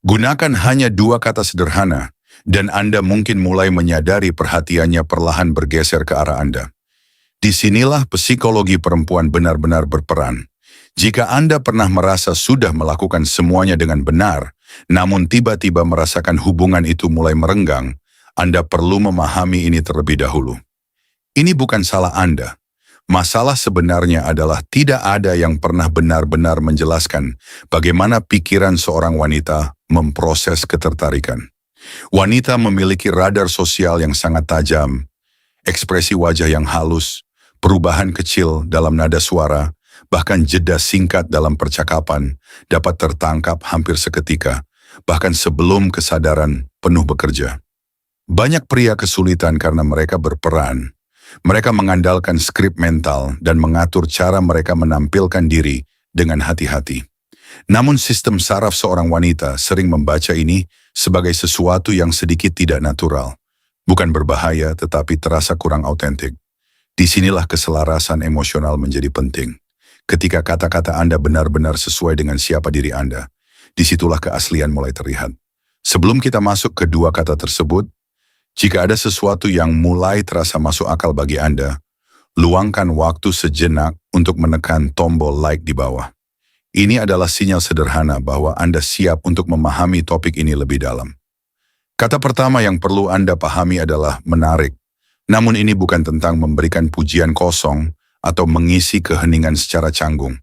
Gunakan hanya dua kata sederhana, dan Anda mungkin mulai menyadari perhatiannya perlahan bergeser ke arah Anda. Disinilah psikologi perempuan benar-benar berperan. Jika Anda pernah merasa sudah melakukan semuanya dengan benar, namun tiba-tiba merasakan hubungan itu mulai merenggang, Anda perlu memahami ini terlebih dahulu. Ini bukan salah Anda. Masalah sebenarnya adalah tidak ada yang pernah benar-benar menjelaskan bagaimana pikiran seorang wanita memproses ketertarikan. Wanita memiliki radar sosial yang sangat tajam, ekspresi wajah yang halus, perubahan kecil dalam nada suara, bahkan jeda singkat dalam percakapan dapat tertangkap hampir seketika, bahkan sebelum kesadaran penuh bekerja. Banyak pria kesulitan karena mereka berperan. Mereka mengandalkan skrip mental dan mengatur cara mereka menampilkan diri dengan hati-hati. Namun sistem saraf seorang wanita sering membaca ini sebagai sesuatu yang sedikit tidak natural. Bukan berbahaya tetapi terasa kurang autentik. Disinilah keselarasan emosional menjadi penting. Ketika kata-kata Anda benar-benar sesuai dengan siapa diri Anda, disitulah keaslian mulai terlihat. Sebelum kita masuk ke dua kata tersebut, jika ada sesuatu yang mulai terasa masuk akal bagi Anda, luangkan waktu sejenak untuk menekan tombol like di bawah. Ini adalah sinyal sederhana bahwa Anda siap untuk memahami topik ini lebih dalam. Kata pertama yang perlu Anda pahami adalah menarik. Namun ini bukan tentang memberikan pujian kosong atau mengisi keheningan secara canggung.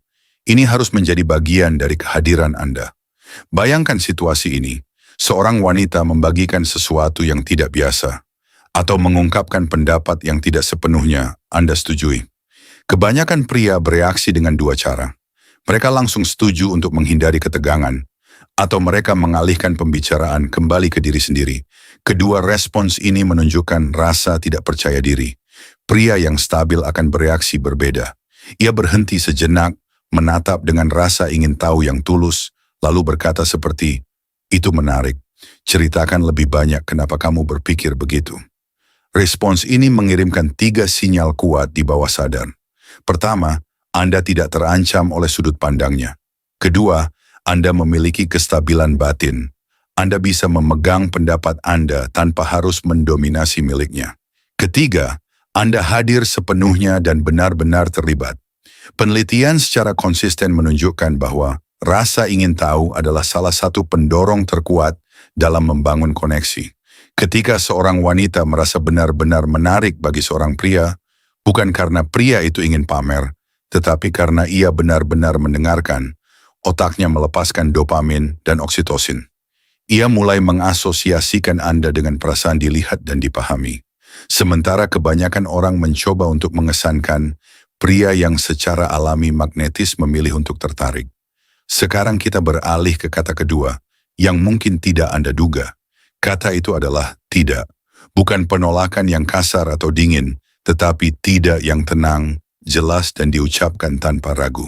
Ini harus menjadi bagian dari kehadiran Anda. Bayangkan situasi ini. Seorang wanita membagikan sesuatu yang tidak biasa, atau mengungkapkan pendapat yang tidak sepenuhnya Anda setujui. Kebanyakan pria bereaksi dengan dua cara. Mereka langsung setuju untuk menghindari ketegangan, atau mereka mengalihkan pembicaraan kembali ke diri sendiri. Kedua respons ini menunjukkan rasa tidak percaya diri. Pria yang stabil akan bereaksi berbeda. Ia berhenti sejenak, menatap dengan rasa ingin tahu yang tulus, lalu berkata seperti, "Itu menarik. Ceritakan lebih banyak kenapa kamu berpikir begitu." Respons ini mengirimkan 3 sinyal kuat di bawah sadar. Pertama, Anda tidak terancam oleh sudut pandangnya. Kedua, Anda memiliki kestabilan batin. Anda bisa memegang pendapat Anda tanpa harus mendominasi miliknya. Ketiga, Anda hadir sepenuhnya dan benar-benar terlibat. Penelitian secara konsisten menunjukkan bahwa rasa ingin tahu adalah salah satu pendorong terkuat dalam membangun koneksi. Ketika seorang wanita merasa benar-benar menarik bagi seorang pria, bukan karena pria itu ingin pamer, tetapi karena ia benar-benar mendengarkan, otaknya melepaskan dopamin dan oksitosin. Ia mulai mengasosiasikan Anda dengan perasaan dilihat dan dipahami. Sementara kebanyakan orang mencoba untuk mengesankan, pria yang secara alami magnetis memilih untuk tertarik. Sekarang kita beralih ke kata kedua, yang mungkin tidak Anda duga. Kata itu adalah tidak. Bukan penolakan yang kasar atau dingin, tetapi tidak yang tenang, jelas dan diucapkan tanpa ragu.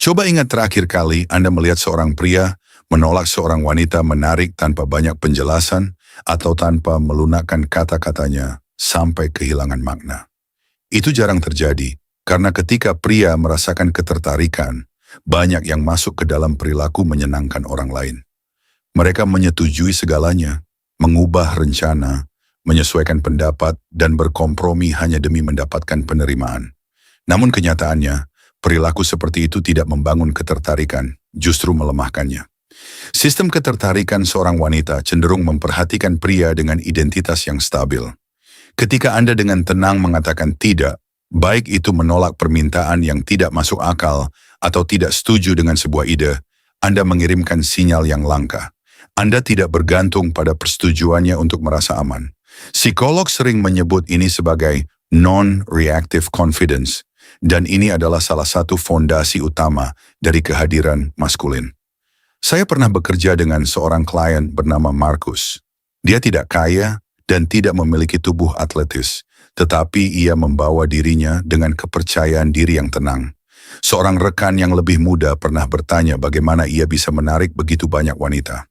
Coba ingat terakhir kali Anda melihat seorang pria menolak seorang wanita menarik tanpa banyak penjelasan atau tanpa melunakkan kata-katanya sampai kehilangan makna. Itu jarang terjadi, karena ketika pria merasakan ketertarikan, banyak yang masuk ke dalam perilaku menyenangkan orang lain. Mereka menyetujui segalanya, mengubah rencana, menyesuaikan pendapat, dan berkompromi hanya demi mendapatkan penerimaan. Namun kenyataannya, perilaku seperti itu tidak membangun ketertarikan, justru melemahkannya. Sistem ketertarikan seorang wanita cenderung memperhatikan pria dengan identitas yang stabil. Ketika Anda dengan tenang mengatakan tidak, baik itu menolak permintaan yang tidak masuk akal atau tidak setuju dengan sebuah ide, Anda mengirimkan sinyal yang langka. Anda tidak bergantung pada persetujuannya untuk merasa aman. Psikolog sering menyebut ini sebagai non-reactive confidence, dan ini adalah salah satu fondasi utama dari kehadiran maskulin. Saya pernah bekerja dengan seorang klien bernama Markus. Dia tidak kaya dan tidak memiliki tubuh atletis, tetapi ia membawa dirinya dengan kepercayaan diri yang tenang. Seorang rekan yang lebih muda pernah bertanya bagaimana ia bisa menarik begitu banyak wanita.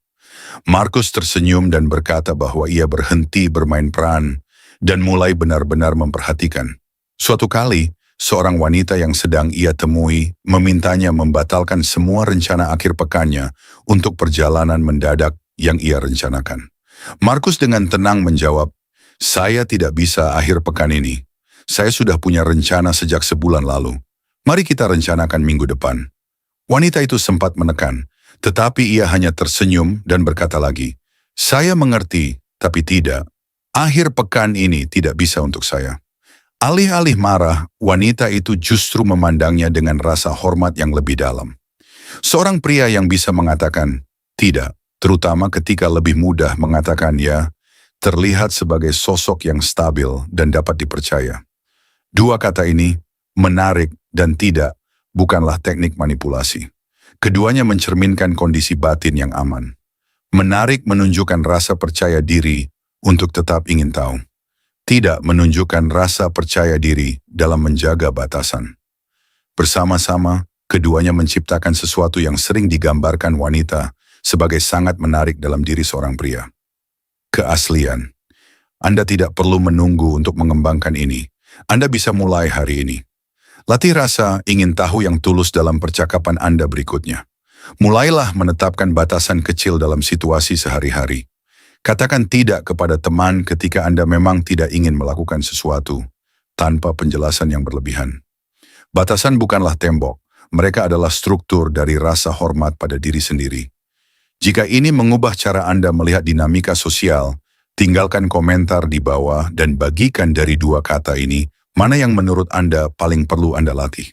Markus tersenyum dan berkata bahwa ia berhenti bermain peran dan mulai benar-benar memperhatikan. Suatu kali, seorang wanita yang sedang ia temui memintanya membatalkan semua rencana akhir pekannya untuk perjalanan mendadak yang ia rencanakan. Markus dengan tenang menjawab, "Saya tidak bisa akhir pekan ini. Saya sudah punya rencana sejak sebulan lalu. Mari kita rencanakan minggu depan." Wanita itu sempat menekan, tetapi ia hanya tersenyum dan berkata lagi, "Saya mengerti, tapi tidak. Akhir pekan ini tidak bisa untuk saya." Alih-alih marah, wanita itu justru memandangnya dengan rasa hormat yang lebih dalam. Seorang pria yang bisa mengatakan tidak, terutama ketika lebih mudah mengatakan ya, terlihat sebagai sosok yang stabil dan dapat dipercaya. Dua kata ini, menarik dan tidak, bukanlah teknik manipulasi. Keduanya mencerminkan kondisi batin yang aman. Menarik menunjukkan rasa percaya diri untuk tetap ingin tahu. Tidak menunjukkan rasa percaya diri dalam menjaga batasan. Bersama-sama, keduanya menciptakan sesuatu yang sering digambarkan wanita sebagai sangat menarik dalam diri seorang pria. Keaslian. Anda tidak perlu menunggu untuk mengembangkan ini. Anda bisa mulai hari ini. Latih rasa ingin tahu yang tulus dalam percakapan Anda berikutnya. Mulailah menetapkan batasan kecil dalam situasi sehari-hari. Katakan tidak kepada teman ketika Anda memang tidak ingin melakukan sesuatu, tanpa penjelasan yang berlebihan. Batasan bukanlah tembok, mereka adalah struktur dari rasa hormat pada diri sendiri. Jika ini mengubah cara Anda melihat dinamika sosial, tinggalkan komentar di bawah dan bagikan dari dua kata ini, mana yang menurut Anda paling perlu Anda latih.